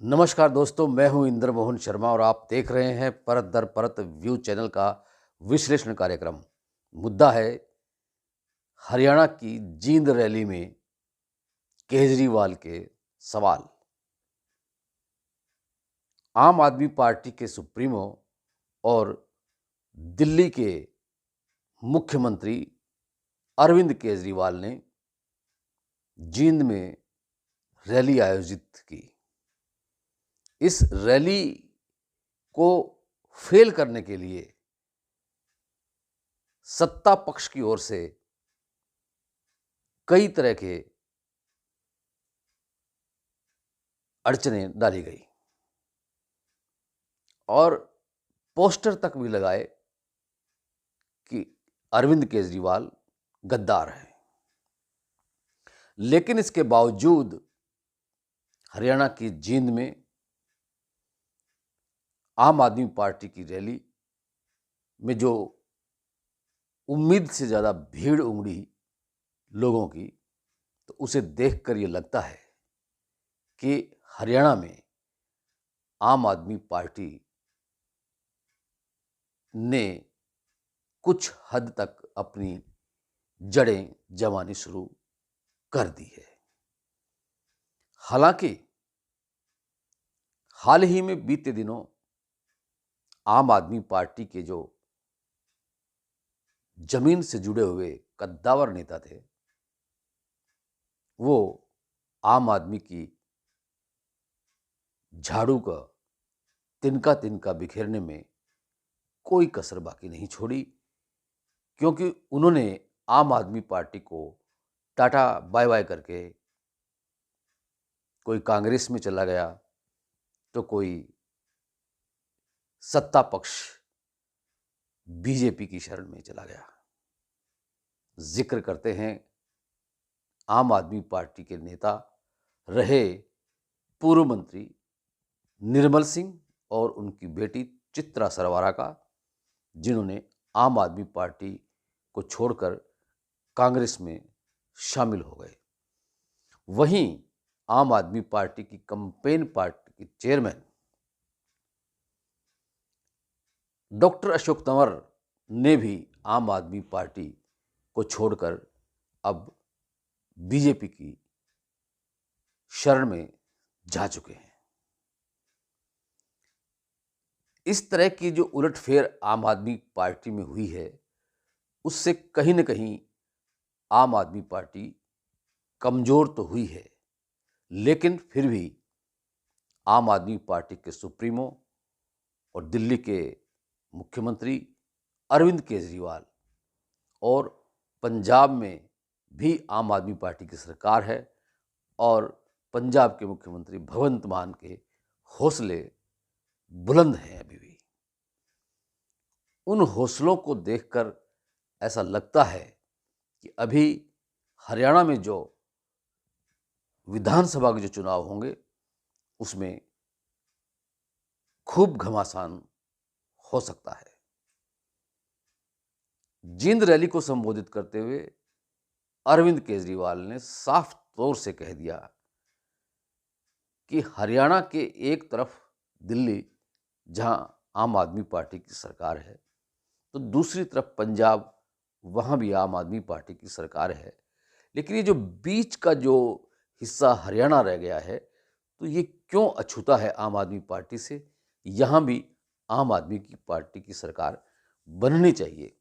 नमस्कार दोस्तों, मैं हूं इंद्र मोहन शर्मा और आप देख रहे हैं परत दर परत व्यू चैनल का विश्लेषण कार्यक्रम। मुद्दा है हरियाणा की जींद रैली में केजरीवाल के सवाल। आम आदमी पार्टी के सुप्रीमो और दिल्ली के मुख्यमंत्री अरविंद केजरीवाल ने जींद में रैली आयोजित की। इस रैली को फेल करने के लिए सत्ता पक्ष की ओर से कई तरह के अड़चनें डाली गई और पोस्टर तक भी लगाए कि अरविंद केजरीवाल गद्दार हैं। लेकिन इसके बावजूद हरियाणा की जींद में आम आदमी पार्टी की रैली में जो उम्मीद से ज़्यादा भीड़ उमड़ी लोगों की, तो उसे देखकर ये लगता है कि हरियाणा में आम आदमी पार्टी ने कुछ हद तक अपनी जड़ें जमानी शुरू कर दी है। हालांकि हाल ही में बीते दिनों आम आदमी पार्टी के जो जमीन से जुड़े हुए कद्दावर नेता थे, वो आम आदमी की झाड़ू का तिनका तिनका बिखेरने में कोई कसर बाकी नहीं छोड़ी, क्योंकि उन्होंने आम आदमी पार्टी को टाटा बाय बाय करके कोई कांग्रेस में चला गया तो कोई सत्ता पक्ष बीजेपी की शरण में चला गया। जिक्र करते हैं आम आदमी पार्टी के नेता रहे पूर्व मंत्री निर्मल सिंह और उनकी बेटी चित्रा सरवारा का, जिन्होंने आम आदमी पार्टी को छोड़कर कांग्रेस में शामिल हो गए। वहीं आम आदमी पार्टी की कैंपेन पार्टी की चेयरमैन डॉक्टर अशोक तंवर ने भी आम आदमी पार्टी को छोड़कर अब बीजेपी की शरण में जा चुके हैं। इस तरह की जो उलटफेर आम आदमी पार्टी में हुई है, उससे कहीं न कहीं आम आदमी पार्टी कमज़ोर तो हुई है, लेकिन फिर भी आम आदमी पार्टी के सुप्रीमो और दिल्ली के मुख्यमंत्री अरविंद केजरीवाल और पंजाब में भी आम आदमी पार्टी की सरकार है और पंजाब के मुख्यमंत्री भगवंत मान के हौसले बुलंद हैं। अभी भी उन हौसलों को देखकर ऐसा लगता है कि अभी हरियाणा में जो विधानसभा के जो चुनाव होंगे, उसमें खूब घमासान हो सकता है। जींद रैली को संबोधित करते हुए अरविंद केजरीवाल ने साफ तौर से कह दिया कि हरियाणा के एक तरफ दिल्ली, जहां आम आदमी पार्टी की सरकार है, तो दूसरी तरफ पंजाब, वहां भी आम आदमी पार्टी की सरकार है। लेकिन ये जो बीच का जो हिस्सा हरियाणा रह गया है, तो ये क्यों अछूता है आम आदमी पार्टी से? यहाँ भी आम आदमी की पार्टी की सरकार बननी चाहिए,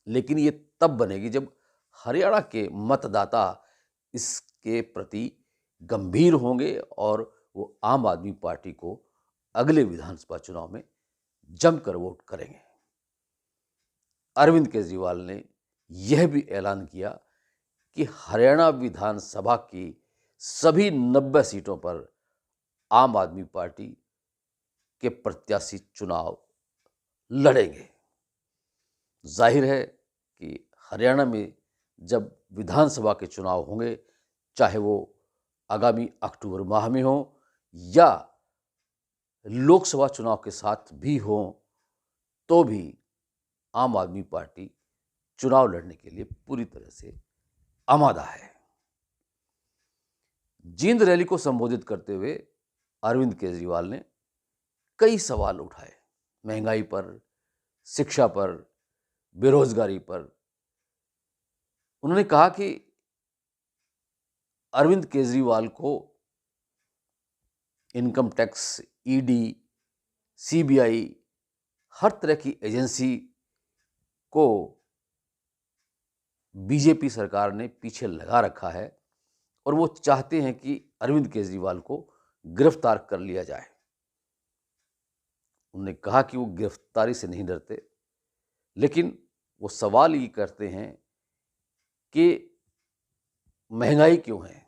लेकिन ये तब बनेगी जब हरियाणा के मतदाता इसके प्रति गंभीर होंगे और वो आम आदमी पार्टी को अगले विधानसभा चुनाव में जमकर वोट करेंगे। अरविंद केजरीवाल ने यह भी ऐलान किया कि हरियाणा विधानसभा की सभी 90 सीटों पर आम आदमी पार्टी के प्रत्याशी चुनाव लड़ेंगे। जाहिर है कि हरियाणा में जब विधानसभा के चुनाव होंगे, चाहे वो आगामी अक्टूबर माह में हो या लोकसभा चुनाव के साथ भी हो, तो भी आम आदमी पार्टी चुनाव लड़ने के लिए पूरी तरह से आमादा है। जींद रैली को संबोधित करते हुए अरविंद केजरीवाल ने कई सवाल उठाए, महंगाई पर, शिक्षा पर, बेरोजगारी पर। उन्होंने कहा कि अरविंद केजरीवाल को इनकम टैक्स, ईडी, सीबीआई, हर तरह की एजेंसी को बीजेपी सरकार ने पीछे लगा रखा है और वो चाहते हैं कि अरविंद केजरीवाल को गिरफ्तार कर लिया जाए। उन्होंने कहा कि वो गिरफ्तारी से नहीं डरते, लेकिन वो सवाल ये करते हैं कि महंगाई क्यों है,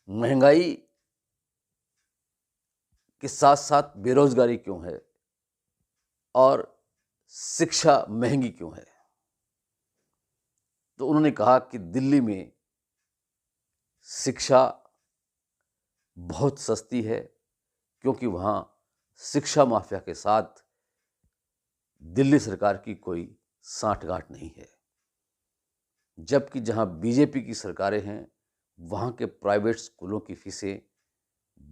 महंगाई के साथ साथ बेरोजगारी क्यों है और शिक्षा महंगी क्यों है। तो उन्होंने कहा कि दिल्ली में शिक्षा बहुत सस्ती है क्योंकि वहाँ शिक्षा माफिया के साथ दिल्ली सरकार की कोई साठगांठ नहीं है, जबकि जहाँ बीजेपी की सरकारें हैं वहाँ के प्राइवेट स्कूलों की फीसें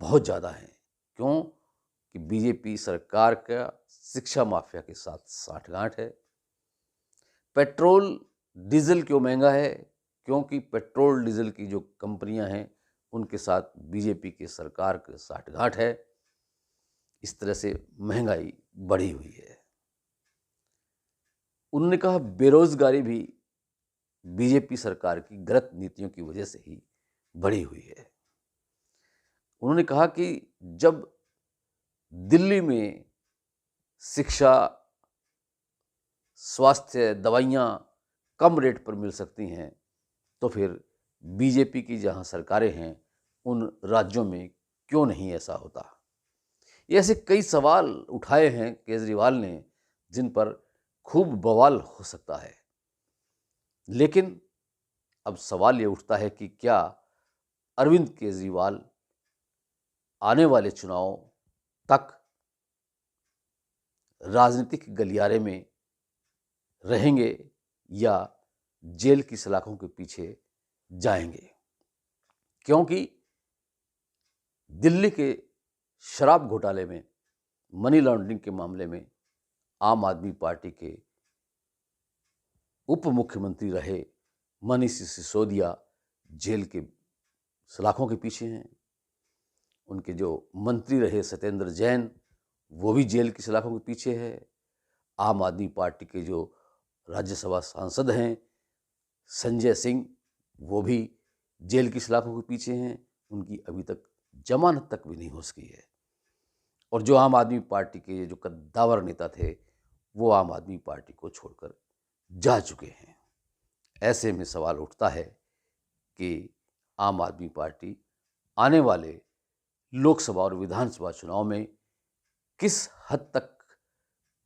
बहुत ज़्यादा हैं। क्यों कि बीजेपी सरकार का शिक्षा माफिया के साथ साठगांठ है। पेट्रोल डीजल क्यों महंगा है, क्योंकि पेट्रोल डीजल की जो कंपनियां हैं उनके साथ बीजेपी की सरकार के साठगांठ है। इस तरह से महंगाई बढ़ी हुई है। उन्होंने कहा बेरोजगारी भी बीजेपी सरकार की गलत नीतियों की वजह से ही बढ़ी हुई है। उन्होंने कहा कि जब दिल्ली में शिक्षा, स्वास्थ्य, दवाइयाँ कम रेट पर मिल सकती हैं तो फिर बीजेपी की जहाँ सरकारें हैं उन राज्यों में क्यों नहीं ऐसा होता। ये ऐसे कई सवाल उठाए हैं केजरीवाल ने जिन पर खूब बवाल हो सकता है, लेकिन अब सवाल ये उठता है कि क्या अरविंद केजरीवाल आने वाले चुनाव तक राजनीतिक गलियारे में रहेंगे या जेल की सलाखों के पीछे जाएंगे। क्योंकि दिल्ली के शराब घोटाले में, मनी लॉन्ड्रिंग के मामले में आम आदमी पार्टी के उप मुख्यमंत्री रहे मनीष सिसोदिया जेल के सलाखों के पीछे हैं। उनके जो मंत्री रहे सत्येंद्र जैन वो भी जेल की सलाखों के पीछे है। आम आदमी पार्टी के जो राज्यसभा सांसद हैं संजय सिंह वो भी जेल की सलाखों के पीछे हैं। उनकी अभी तक जमानत तक भी नहीं हो सकी है। और जो आम आदमी पार्टी के जो कद्दावर नेता थे वो आम आदमी पार्टी को छोड़कर जा चुके हैं। ऐसे में सवाल उठता है कि आम आदमी पार्टी आने वाले लोकसभा और विधानसभा चुनाव में किस हद तक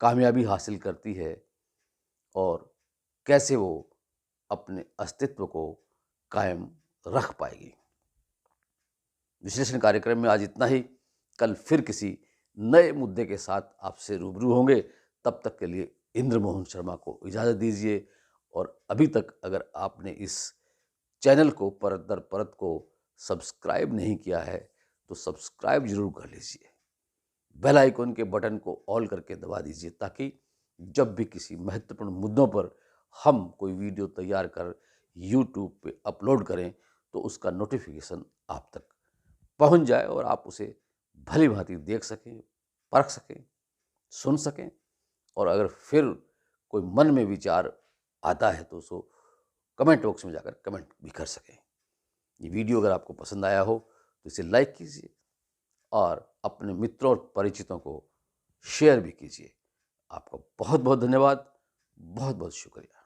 कामयाबी हासिल करती है और कैसे वो अपने अस्तित्व को कायम रख पाएगी। विश्लेषण कार्यक्रम में आज इतना ही। कल फिर किसी नए मुद्दे के साथ आपसे रूबरू होंगे। तब तक के लिए इंद्र मोहन शर्मा को इजाज़त दीजिए। और अभी तक अगर आपने इस चैनल को परत दर परत को सब्सक्राइब नहीं किया है तो सब्सक्राइब जरूर कर लीजिए। बेल आइकन के बटन को ऑल करके दबा दीजिए ताकि जब भी किसी महत्वपूर्ण मुद्दों पर हम कोई वीडियो तैयार कर YouTube पे अपलोड करें तो उसका नोटिफिकेशन आप तक पहुंच जाए और आप उसे भली भांति देख सकें, परख सकें, सुन सकें। और अगर फिर कोई मन में विचार आता है तो उसको कमेंट बॉक्स में जाकर कमेंट भी कर सकें। ये वीडियो अगर आपको पसंद आया हो तो इसे लाइक कीजिए और अपने मित्रों और परिचितों को शेयर भी कीजिए। आपका बहुत बहुत धन्यवाद, बहुत बहुत शुक्रिया।